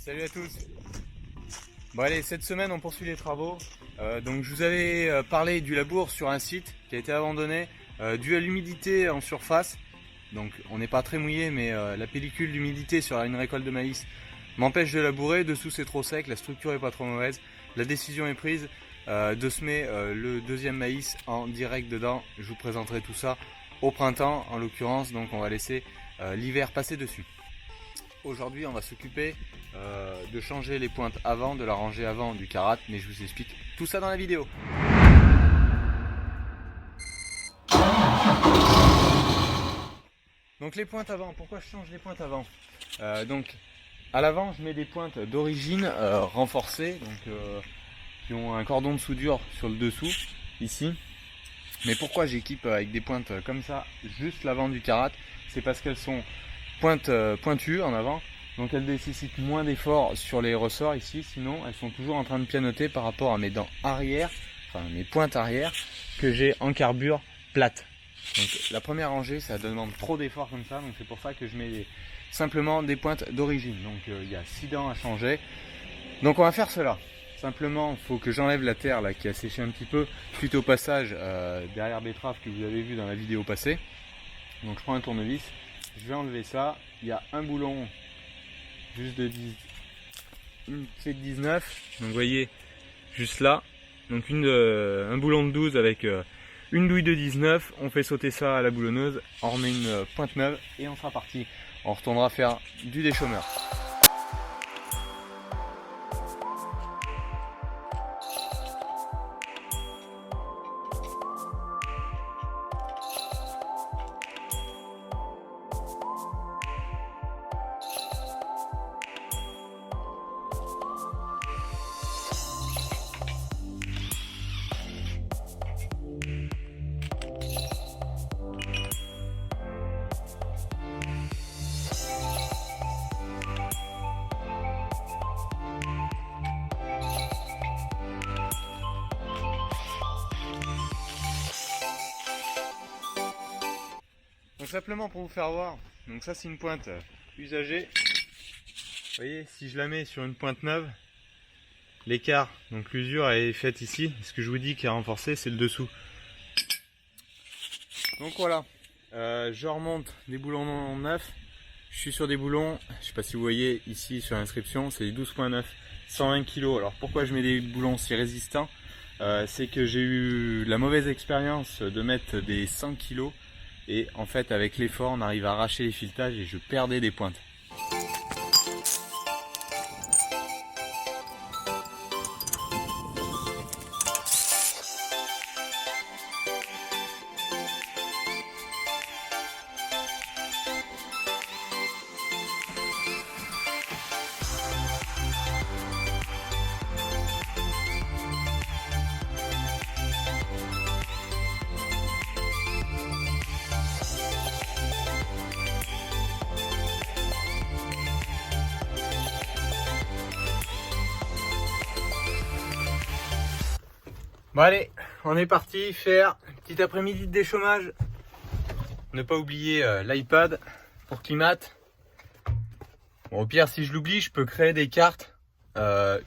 Salut à tous. Bon allez, cette semaine on poursuit les travaux. Donc je vous avais parlé du labour sur un site qui a été abandonné dû à l'humidité en surface. Donc on n'est pas très mouillé, mais la pellicule d'humidité sur une récolte de maïs m'empêche de labourer. Dessous c'est trop sec, la structure est pas trop mauvaise. La décision est prise de semer le deuxième maïs en direct dedans. Je vous présenterai tout ça au printemps en l'occurrence, donc on va laisser l'hiver passer dessus. Aujourd'hui on va s'occuper de changer les pointes avant, de la rangée avant du karat, mais je vous explique tout ça dans la vidéo. Donc les pointes avant, pourquoi je change les pointes avant? Donc à l'avant je mets des pointes d'origine renforcées, donc qui ont un cordon de soudure sur le dessous ici. Mais pourquoi j'équipe avec des pointes comme ça juste l'avant du karat? C'est parce qu'elles sont pointues en avant, donc elles nécessitent moins d'efforts sur les ressorts ici, sinon elles sont toujours en train de pianoter par rapport à mes dents arrière, enfin mes pointes arrière que j'ai en carbure plate. Donc la première rangée ça demande trop d'efforts comme ça, donc c'est pour ça que je mets simplement des pointes d'origine. Donc il y a 6 dents à changer, donc on va faire cela. Simplement il faut que j'enlève la terre là qui a séché un petit peu suite au passage derrière betterave que vous avez vu dans la vidéo passée. Donc je prends un tournevis, je vais enlever ça. Il y a un boulon juste de 10, c'est de 19, donc vous voyez juste là, donc un boulon de 12 avec une douille de 19, on fait sauter ça à la boulonneuse, on remet une pointe neuve et on sera parti. On retournera faire du déchômeur. Donc simplement pour vous faire voir, donc ça c'est une pointe usagée. Vous voyez, si je la mets sur une pointe neuve, l'écart, donc l'usure est faite ici. Ce que je vous dis qui est renforcé, c'est le dessous. Donc voilà, je remonte des boulons neufs. Je suis sur des boulons, je ne sais pas si vous voyez ici sur l'inscription, c'est des 12.9, 120 kg. Alors pourquoi je mets des boulons si résistants? C'est que j'ai eu la mauvaise expérience de mettre des 100 kg. Et en fait avec l'effort on arrive à arracher les filetages et je perdais des pointes. Bon allez, on est parti faire un petit après-midi de déchômage. Ne pas oublier l'iPad pour Climat. Bon, au pire, si je l'oublie, je peux créer des cartes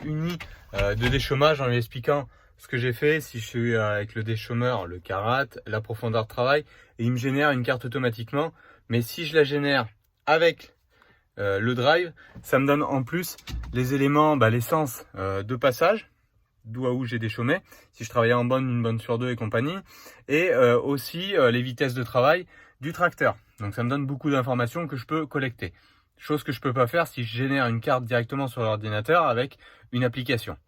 unies de déchômage en lui expliquant ce que j'ai fait. Si je suis avec le déchômeur, le karat, la profondeur de travail, et il me génère une carte automatiquement. Mais si je la génère avec le drive, ça me donne en plus les éléments, l'essence de passage, d'où à où j'ai déchômé, si je travaillais en bonne, une bonne sur deux et compagnie, et aussi les vitesses de travail du tracteur. Donc ça me donne beaucoup d'informations que je peux collecter. Chose que je peux pas faire si je génère une carte directement sur l'ordinateur avec une application.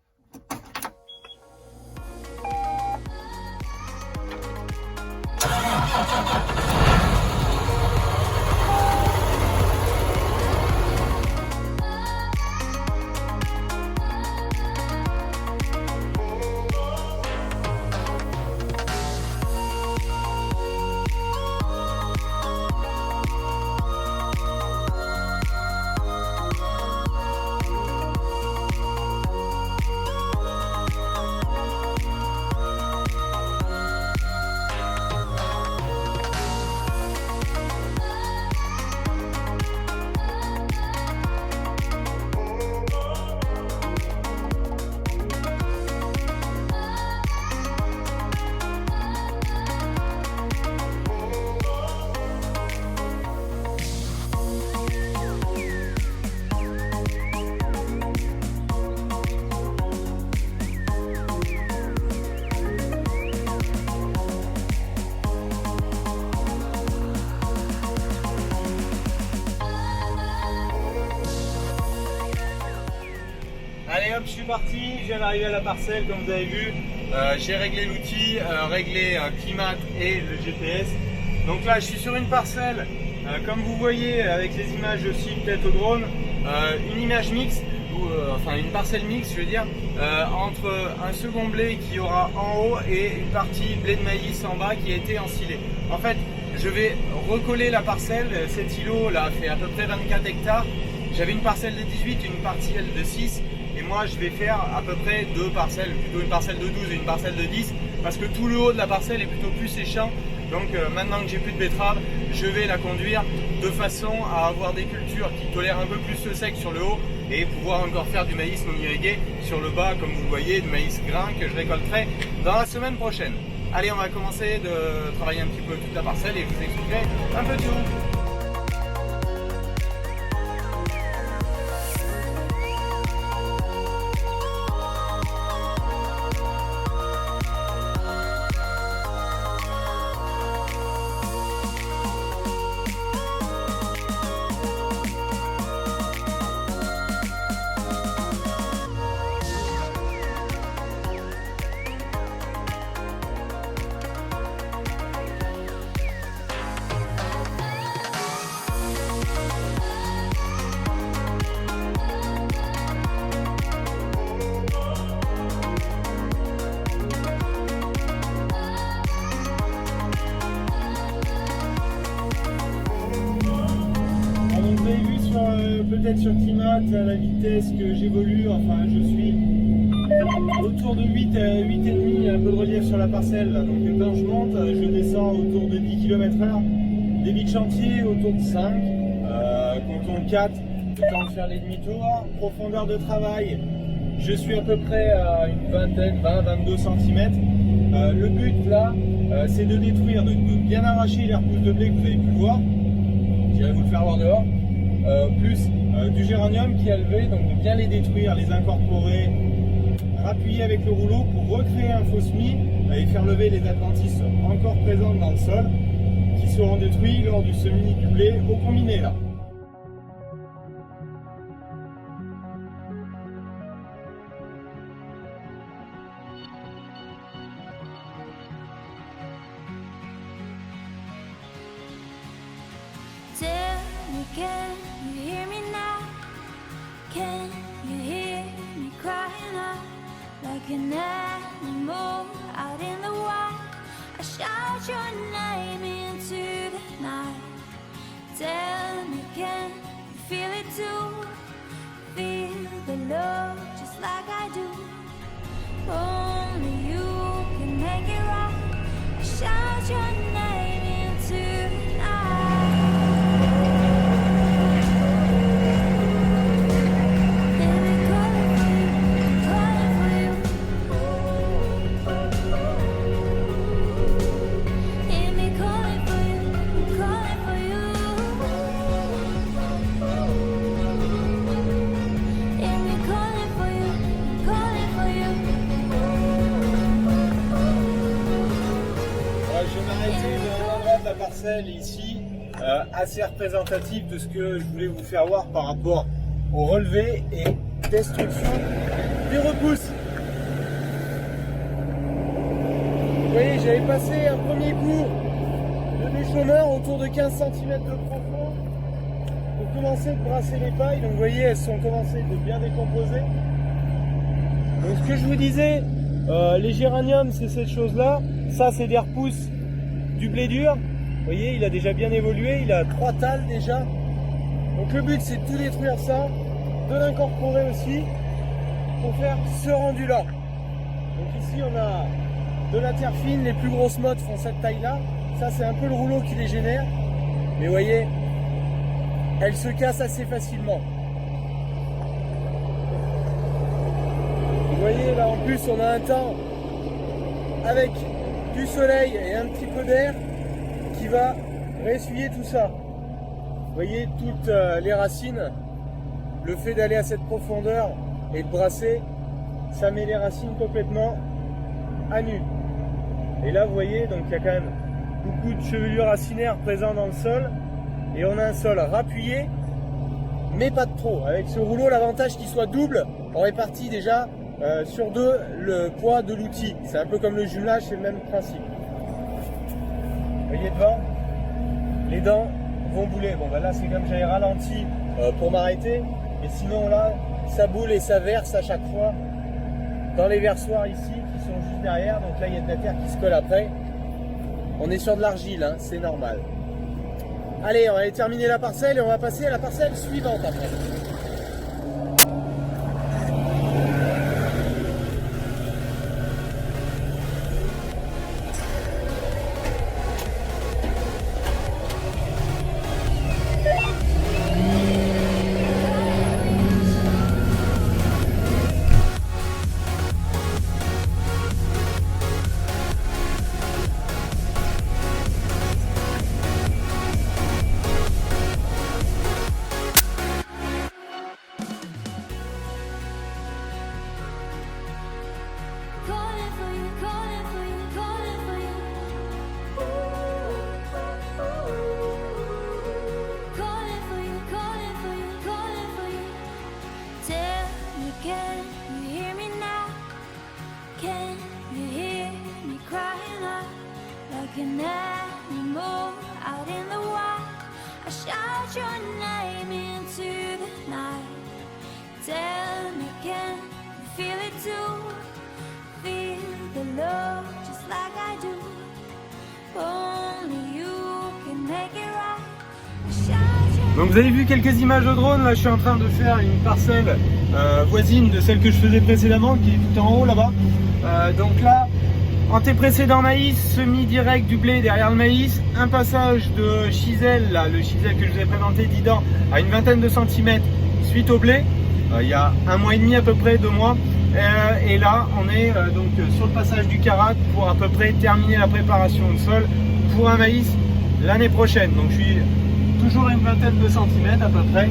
hop, je suis parti, je viens d'arriver à la parcelle comme vous avez vu. J'ai réglé l'outil, réglé climat et le GPS. Donc là je suis sur une parcelle, comme vous voyez avec les images aussi peut-être au drone, une image mixte, enfin une parcelle mixte je veux dire, entre un second blé qui aura en haut et une partie blé de maïs en bas qui a été ensilé. En fait je vais recoller la parcelle, cet îlot là fait à peu près 24 hectares. J'avais une parcelle de 18 et une parcelle de 6 et moi je vais faire à peu près deux parcelles, plutôt une parcelle de 12 et une parcelle de 10 parce que tout le haut de la parcelle est plutôt plus séchant. Donc maintenant que j'ai plus de betterave, je vais la conduire de façon à avoir des cultures qui tolèrent un peu plus le sec sur le haut et pouvoir encore faire du maïs non irrigué sur le bas comme vous le voyez, du maïs grain que je récolterai dans la semaine prochaine. Allez, on va commencer de travailler un petit peu toute la parcelle et je vous expliquerai un peu tout. Peut-être sur Climat, à la vitesse que j'évolue, enfin je suis autour de 8,5, il y a un peu de relief sur la parcelle, donc quand je monte, je descends autour de 10 km/h, débit de chantier autour de 5, quand on 4, le temps de faire les demi-tours, profondeur de travail, je suis à peu près à une vingtaine, 20-22 cm. Le but là, c'est de détruire, de bien arracher les repousses de blé que vous avez pu voir, j'irai vous le faire voir dehors. Plus du géranium qui a levé, donc de bien les détruire, les incorporer, appuyer avec le rouleau pour recréer un faux semis et faire lever les adventices encore présentes dans le sol qui seront détruits lors du semis du blé au combiné là. Can you hear me now? Can you hear me crying out like an animal out in the wild? I shout your name into the night. Tell me, can you feel it too? Feel the love just like I do. Only you can make it right. I shout your name into the night. Ici, assez représentatif de ce que je voulais vous faire voir par rapport au relevé et destruction des repousses. Vous voyez, j'avais passé un premier coup de déchômeur autour de 15 cm de profond pour commencer de brasser les pailles. Donc vous voyez, elles sont commencées de bien décomposer. Donc ce que je vous disais, les géraniums, c'est cette chose-là. Ça, c'est des repousses du blé dur. Vous voyez, il a déjà bien évolué, il a 3 tales déjà. Donc le but c'est de tout détruire ça, de l'incorporer aussi pour faire ce rendu là. Donc ici on a de la terre fine, les plus grosses mottes font cette taille là. Ça c'est un peu le rouleau qui les génère. Mais vous voyez, elles se cassent assez facilement. Vous voyez là en plus on a un temps avec du soleil et un petit peu d'air qui va réessuyer tout ça. Vous voyez toutes les racines, le fait d'aller à cette profondeur et de brasser, ça met les racines complètement à nu. Et là vous voyez, donc il y a quand même beaucoup de chevelures racinaires présentes dans le sol et on a un sol rappuyé mais pas de trop. Avec ce rouleau, l'avantage qu'il soit double, on répartit déjà sur 2 le poids de l'outil. C'est un peu comme le jumelage, c'est le même principe. Vous voyez devant, les dents vont bouler. Bon, ben là, c'est comme j'avais ralenti pour m'arrêter. Mais sinon, là, ça boule et ça verse à chaque fois dans les versoirs ici qui sont juste derrière. Donc là, il y a de la terre qui se colle après. On est sur de l'argile, hein, c'est normal. Allez, on va aller terminer la parcelle et on va passer à la parcelle suivante après. Calling for you, calling for you, calling for you. Calling for you, calling for you, calling for you. Tell me, can you hear me now? Can you hear me crying out like an animal out in the wild? I shout your name into the night. Tell me, can you feel it too? Feel the love just like I do. Only you can make it right. I shout your Donc vous avez vu quelques images au drone. Là, je suis en train de faire une parcelle voisine de celle que je faisais précédemment, qui est tout en haut là-bas. Donc là, antécédent maïs, semi-direct du blé derrière le maïs, un passage de chisel, là, le chisel que je vous ai présenté d'Idan, à une vingtaine de centimètres suite au blé. Il y a 1 mois et demi à peu près, 2 mois. Et là, on est donc sur le passage du Karat pour à peu près terminer la préparation de sol pour un maïs l'année prochaine. Donc je suis toujours à une vingtaine de centimètres à peu près.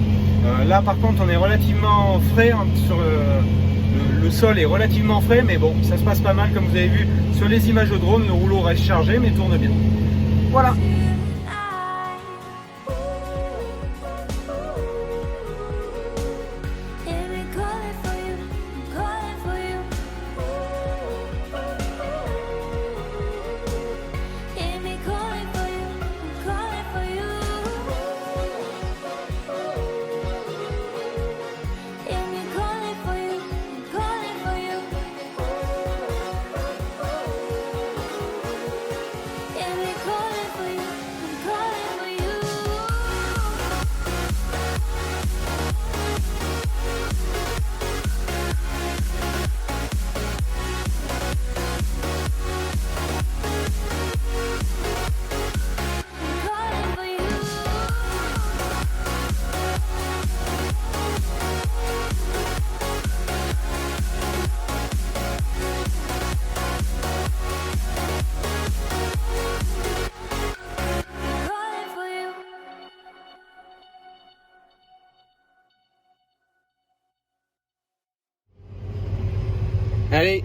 Là par contre on est relativement frais, hein, sur le sol est relativement frais, mais bon, ça se passe pas mal comme vous avez vu sur les images au drone. Le rouleau reste chargé mais tourne bien. Voilà. Allez,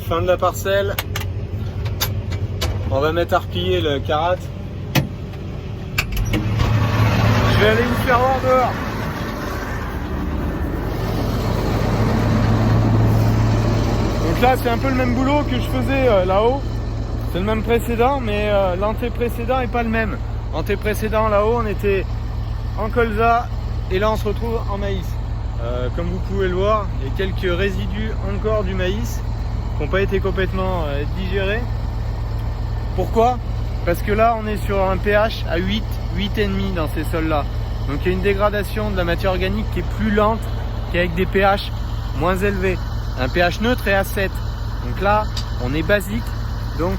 fin de la parcelle. On va mettre à replier le Karat. Je vais aller me faire voir dehors. Donc là c'est un peu le même boulot que je faisais là-haut. C'est le même précédent, mais l'anté-précédent n'est pas le même. L'anté-précédent là-haut on était en colza et là on se retrouve en maïs. Comme vous pouvez le voir, il y a quelques résidus encore du maïs qui n'ont pas été complètement digérés. Pourquoi? Parce que là on est sur un pH à 8, 8,5 dans ces sols là. Donc il y a une dégradation de la matière organique qui est plus lente qu'avec des pH moins élevés. Un pH neutre est à 7. Donc là on est basique, donc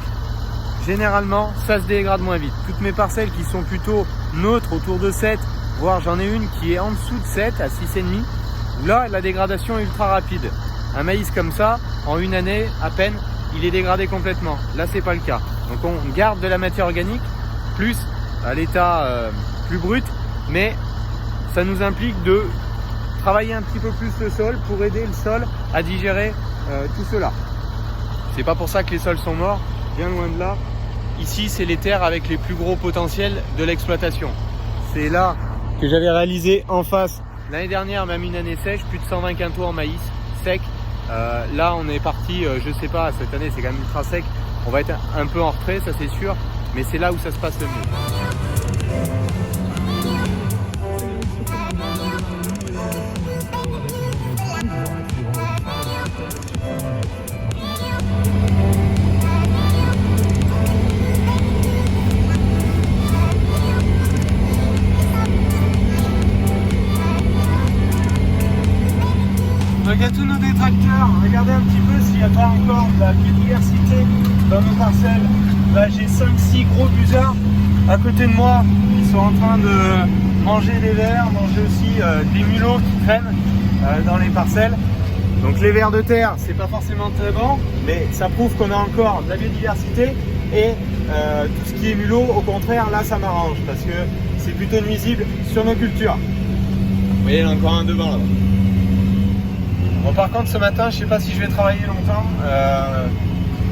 généralement ça se dégrade moins vite. Toutes mes parcelles qui sont plutôt neutres autour de 7, voire j'en ai une qui est en dessous de 7 à 6,5. Là, la dégradation est ultra rapide. Un maïs comme ça, en une année, à peine, il est dégradé complètement. Là, c'est pas le cas. Donc, on garde de la matière organique, plus à l'état plus brut, mais ça nous implique de travailler un petit peu plus le sol pour aider le sol à digérer tout cela. C'est pas pour ça que les sols sont morts, bien loin de là. Ici, c'est les terres avec les plus gros potentiels de l'exploitation. C'est là que j'avais réalisé en face L'année dernière, même une année sèche, plus de 120 quintaux en maïs sec. Là, on est parti, je sais pas, cette année c'est quand même ultra sec. On va être un peu en retrait, ça c'est sûr, mais c'est là où ça se passe le mieux. Donc à tous nos détracteurs, regardez un petit peu s'il n'y a pas encore de la biodiversité dans nos parcelles. Là j'ai 5-6 gros busards à côté de moi, ils sont en train de manger des vers, manger aussi des mulots qui traînent dans les parcelles. Donc les vers de terre, c'est pas forcément très bon, mais ça prouve qu'on a encore de la biodiversité et tout ce qui est mulot, au contraire, là ça m'arrange parce que c'est plutôt nuisible sur nos cultures. Vous voyez, il y en a encore un devant là. Bon, par contre ce matin je sais pas si je vais travailler longtemps,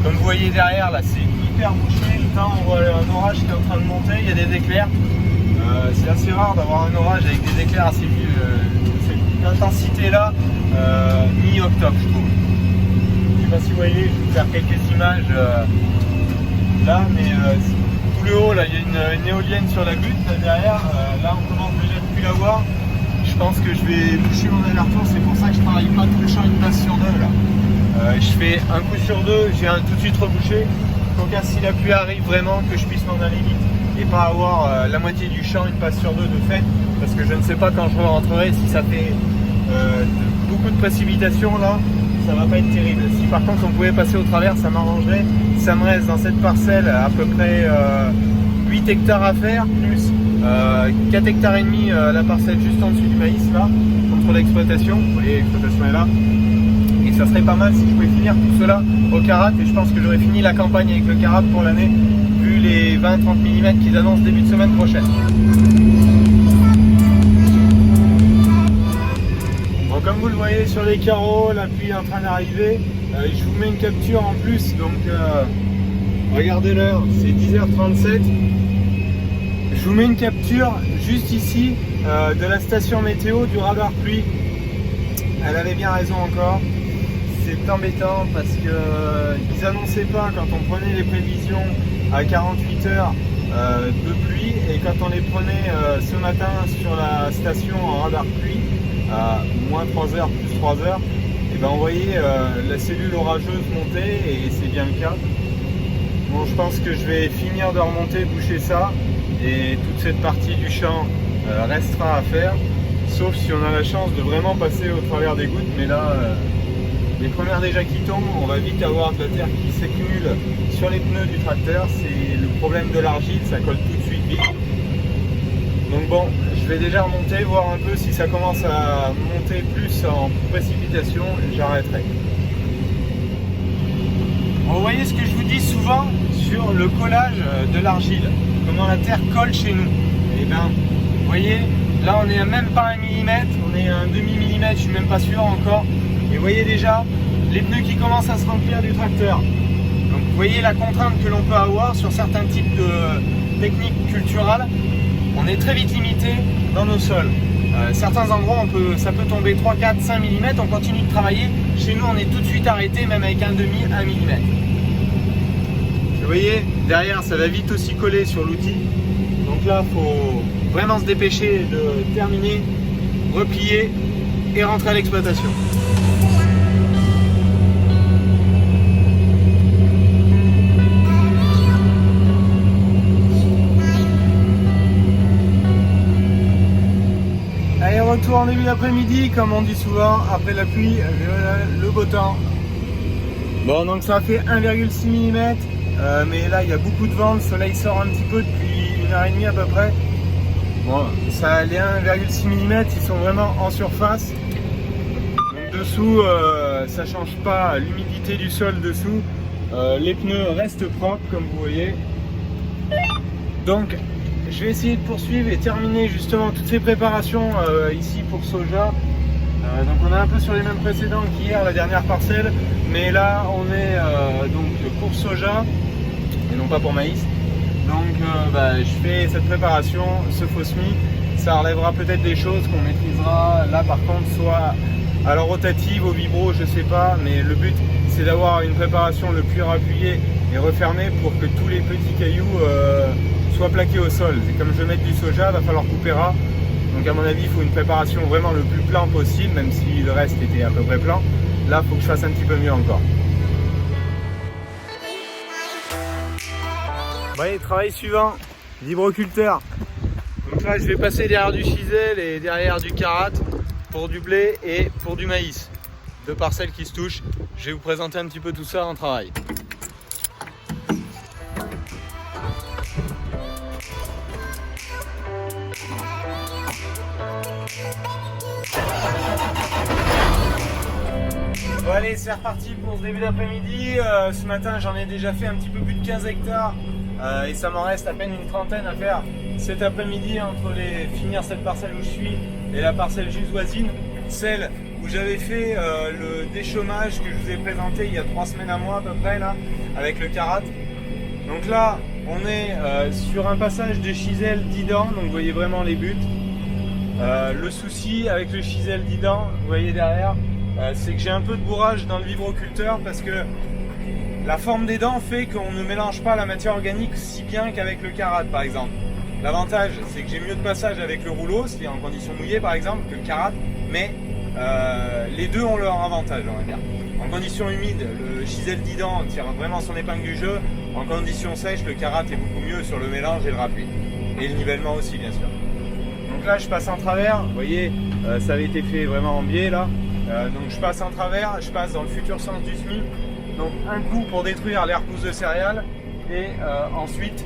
comme vous voyez derrière là c'est hyper bouché, on voit un orage qui est en train de monter, il y a des éclairs, c'est assez rare d'avoir un orage avec des éclairs assez cette intensité là, mi-octobre je trouve. Je sais pas si vous voyez, je vais vous faire quelques images là, mais tout le haut là il y a une éolienne sur la butte là, derrière, là on commence déjà depuis la voir. Je pense que je vais boucher mon aller-retour, c'est pour ça que je travaille pas tout le champ une place sur deux là. Je fais un coup sur deux, j'ai tout de suite rebouché, pour qu'à si la pluie arrive vraiment, que je puisse m'en aller vite et pas avoir la moitié du champ une passe sur deux de fait, parce que je ne sais pas quand je rentrerai si ça fait beaucoup de précipitations là, ça va pas être terrible. Si par contre on pouvait passer au travers, ça m'arrangerait. Ça me reste dans cette parcelle à peu près 8 hectares à faire, plus 4 hectares et demi la parcelle juste en dessous du maïs là, contre l'exploitation. Vous voyez, l'exploitation est là. Et ça serait pas mal si je pouvais finir tout cela au carat, et je pense que j'aurais fini la campagne avec le carat pour l'année, vu les 20-30 mm qu'ils annoncent début de semaine prochaine. Bon, comme vous le voyez sur les carreaux, la pluie est en train d'arriver. Je vous mets une capture en plus, donc regardez l'heure, c'est 10h37. Je vous mets une capture juste ici de la station météo du radar pluie. Elle avait bien raison encore. C'est embêtant parce que ils annonçaient pas quand on prenait les prévisions à 48 heures de pluie, et quand on les prenait ce matin sur la station en radar pluie à moins 3 heures plus 3 heures, et ben on voyait la cellule orageuse monter, et c'est bien le cas. Bon, je pense que je vais finir de remonter, boucher ça, et toute cette partie du champ restera à faire, sauf si on a la chance de vraiment passer au travers des gouttes. Mais là, les premières déjà qui tombent, on va vite avoir de la terre qui s'accumule sur les pneus du tracteur. C'est le problème de l'argile, ça colle tout de suite vite. Donc bon, je vais déjà remonter, voir un peu si ça commence à monter plus en précipitation, j'arrêterai. Vous voyez ce que je vous dis souvent sur le collage de l'argile, comment la terre colle chez nous. Et bien, vous voyez, là on est même pas 1 mm, on est à un demi-millimètre, je suis même pas sûr encore. Et vous voyez déjà les pneus qui commencent à se remplir du tracteur. Donc vous voyez la contrainte que l'on peut avoir sur certains types de techniques culturales. On est très vite limité dans nos sols. Certains endroits, ça peut tomber 3, 4, 5 mm, on continue de travailler. Chez nous, on est tout de suite arrêté, même avec 1 mm. Vous voyez, derrière, ça va vite aussi coller sur l'outil. Donc là, il faut vraiment se dépêcher de terminer, replier et rentrer à l'exploitation. Allez, retour en début d'après-midi, comme on dit souvent, après la pluie, le beau temps. Bon, donc ça fait 1,6 mm, mais là il y a beaucoup de vent, le soleil sort un petit peu depuis 1h30 à peu près. Bon, ça, les 1,6 mm, ils sont vraiment en surface. Donc dessous, ça change pas l'humidité du sol dessous. Les pneus restent propres, comme vous voyez. Donc, je vais essayer de poursuivre et terminer justement toutes ces préparations ici pour soja. Donc on est un peu sur les mêmes précédents qu'hier, la dernière parcelle, mais là on est donc pour soja et non pas pour maïs. Donc je fais cette préparation, ce faux semis. ça relèvera peut-être des choses qu'on maîtrisera là par contre, soit à la rotative, au vibro, je sais pas, mais le but c'est d'avoir une préparation le cuir appuyé et refermé pour que tous les petits cailloux soient plaqués au sol. Et comme je vais mettre du soja, il va falloir couper ras. Donc à mon avis, il faut une préparation vraiment le plus plan possible, même si le reste était à peu près plan. Là, il faut que je fasse un petit peu mieux encore. Bon, allez, travail suivant, vibroculteur. Donc là, je vais passer derrière du chisel et derrière du carat pour du blé et pour du maïs. Deux parcelles qui se touchent. Je vais vous présenter un petit peu tout ça en travail. Bon allez, c'est reparti pour ce début d'après-midi. Ce matin, j'en ai déjà fait un petit peu plus de 15 hectares et ça m'en reste à peine une trentaine à faire cet après-midi entre finir cette parcelle où je suis et la parcelle juste voisine, celle où j'avais fait le déchômage que je vous ai présenté il y a 3 semaines à moi à peu près là, avec le carat. Donc là, on est sur un passage de chisel 10 dents, donc vous voyez vraiment les buts. Le souci avec le chisel 10 dents, vous voyez derrière, c'est que j'ai un peu de bourrage dans le vibroculteur parce que la forme des dents fait qu'on ne mélange pas la matière organique si bien qu'avec le carat par exemple. L'avantage c'est que j'ai mieux de passage avec le rouleau, c'est en conditions mouillées par exemple, que le carat, mais les deux ont leur avantage on va dire. En conditions humides, le chisel 10 dents tire vraiment son épingle du jeu. En conditions sèches, le carat est beaucoup mieux sur le mélange et le rappui. Et le nivellement aussi bien sûr. Donc là je passe en travers, vous voyez, ça avait été fait vraiment en biais là. Donc je passe en travers, je passe dans le futur sens du semis. Donc un coup pour détruire les repousses de céréales et ensuite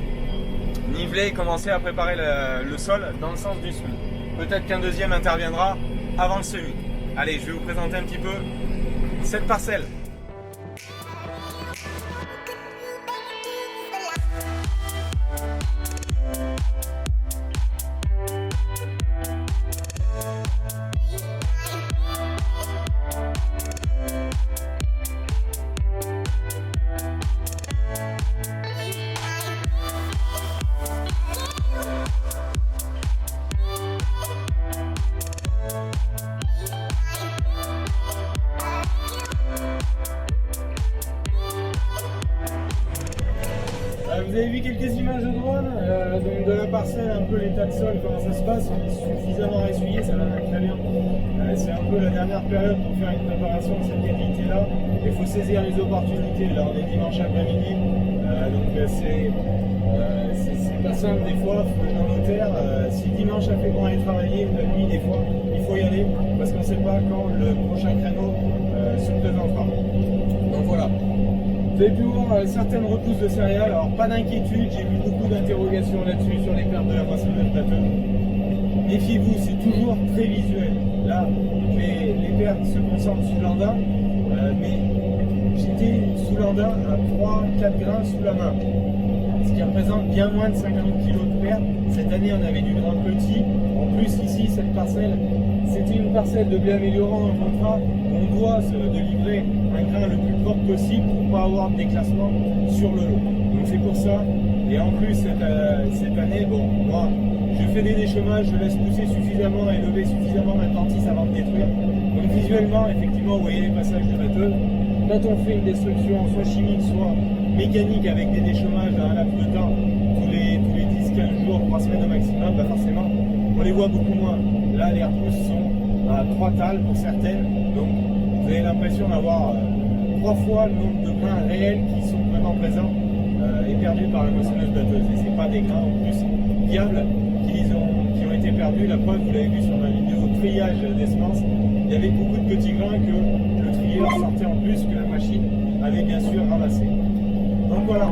niveler et commencer à préparer le sol dans le sens du semis. Peut-être qu'un deuxième interviendra avant le semis. Allez, je vais vous présenter un petit peu cette parcelle. Vous avez vu quelques images de drone, donc de la parcelle, un peu l'état de sol, comment ça se passe, on est suffisamment essuyé, ça va très bien. C'est un peu la dernière période pour faire une préparation de cette qualité-là. Il faut saisir les opportunités, là on est dimanche après-midi, donc c'est pas simple des fois, il faut être dans nos terres. Si dimanche a fait bon aller travailler, ou la nuit des fois, il faut y aller, parce qu'on ne sait pas quand le prochain créneau se présentera. Donc voilà. Vous avez pu voir certaines repousses de céréales, alors pas d'inquiétude, j'ai vu beaucoup d'interrogations là-dessus sur les pertes de la moissonneuse batteuse. Méfiez-vous, c'est toujours très visuel. Là, les pertes se concentrent sous l'anda, mais j'étais sous l'anda à 3-4 grains sous la main, ce qui représente bien moins de 50 kg de pertes. Cette année, on avait du grain petit. En plus, ici, cette parcelle, c'était une parcelle de blé améliorant en contrat. On doit de livrer un grain le plus propre possible pour ne pas avoir de déclassement sur le lot. Donc c'est pour ça. Et en plus, cette année, bon, moi, je fais des déchômages, je laisse pousser suffisamment et lever suffisamment ma tentisse avant de détruire. Donc visuellement, effectivement, vous voyez les passages de batteuse. Quand on fait une destruction, soit chimique, soit mécanique, avec des déchômages dans un laps de temps, tous les 10-15 jours, 3 semaines au maximum, bah forcément, on les voit beaucoup moins. Là, les repousses sont à 3 tales pour certaines, donc vous avez l'impression d'avoir 3 fois le nombre de grains réels qui sont vraiment présents et perdus par la moissonneuse batteuse. Et c'est pas des grains en plus viables qui ont été perdus. La preuve, vous l'avez vu sur ma vidéo triage des semences, il y avait beaucoup de petits grains que le trieur sortait en plus, que la machine avait bien sûr ramassé. Donc voilà.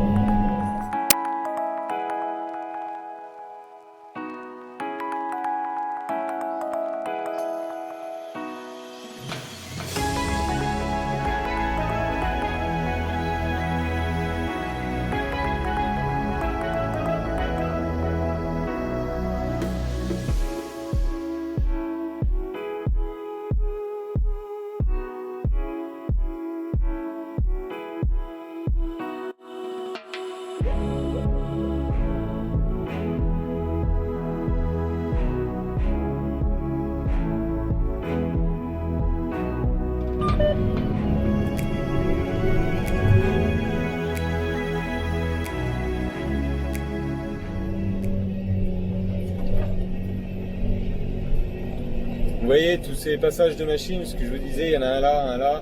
voyez tous ces passages de machines, ce que je vous disais, il y en a un là, un là.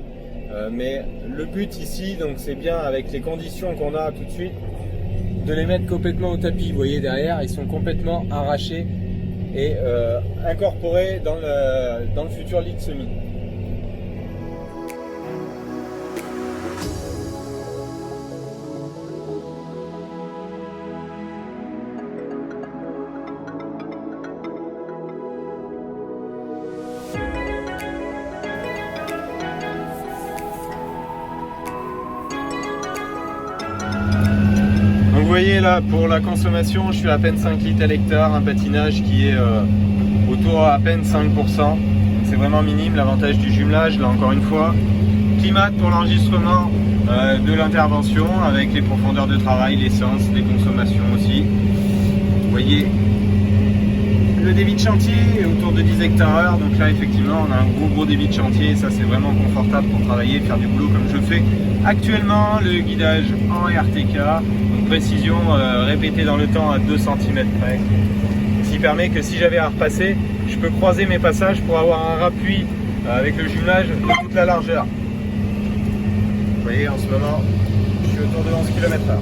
Mais le but ici, donc c'est bien avec les conditions qu'on a tout de suite, de les mettre complètement au tapis. Vous voyez derrière, ils sont complètement arrachés et incorporés dans le futur lead semi. Vous voyez là, pour la consommation, je suis à peine 5 litres à l'hectare, un patinage qui est autour à peine 5%. C'est vraiment minime. L'avantage du jumelage, là encore une fois, Klimat pour l'enregistrement de l'intervention avec les profondeurs de travail, l'essence, les consommations aussi. Vous voyez le débit de chantier est autour de 10 hectares/heure, donc là effectivement on a un gros débit de chantier, ça c'est vraiment confortable pour travailler, faire du boulot comme je fais actuellement. Le guidage en RTK, donc précision répétée dans le temps à 2 cm près, ce qui permet que si j'avais à repasser, je peux croiser mes passages pour avoir un rappui avec le jumelage de toute la largeur. Vous voyez en ce moment je suis autour de 11 km/h.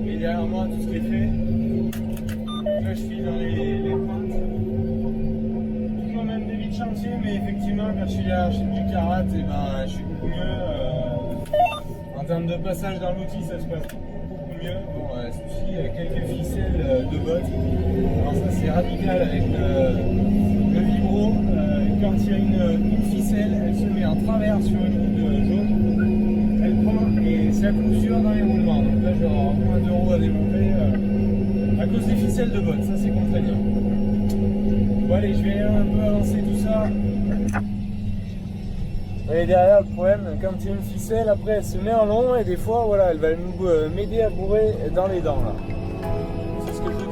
Et derrière moi, tout ce qui est fait. Là, je suis dans les pointes. Toujours même débit de chantier, mais effectivement, quand je suis là, je fais du karat, et ben, je suis beaucoup mieux. En termes de passage dans l'outil, ça se passe beaucoup mieux. Bon, souci, quelques ficelles de bottes. Alors, ça, c'est radical avec le vibro. Quand il y a une ficelle, elle se met en travers sur une route jaune. Elle prend et c'est à coup sûr dans les roulements. Donc là, j'aurai moins d'euros à démonter à cause des ficelles de bottes. Ça, c'est contraignant. Bon, allez, je vais un peu avancer tout ça. Et derrière, le problème, quand il y a une ficelle, après, elle se met en long et des fois, voilà, elle va m'aider à bourrer dans les dents, là. C'est ce que je disais.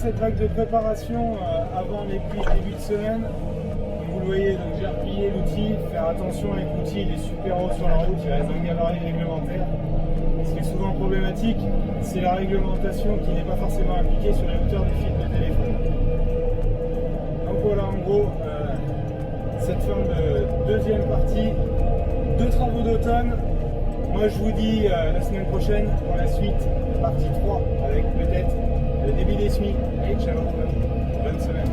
Cette vague de préparation avant les pluies début de semaine. Comme vous le voyez, donc j'ai replié l'outil, faire attention avec l'outil, il est super haut sur la route, il reste dans le gabarit réglementaire. Ce qui est souvent problématique, c'est la réglementation qui n'est pas forcément appliquée sur les hauteurs des fils de téléphone. Donc voilà en gros cette fin de deuxième partie de travaux d'automne. Moi je vous dis la semaine prochaine pour la suite, partie 3 avec peut-être le débit des SMIC. Allez, ciao, bonne semaine.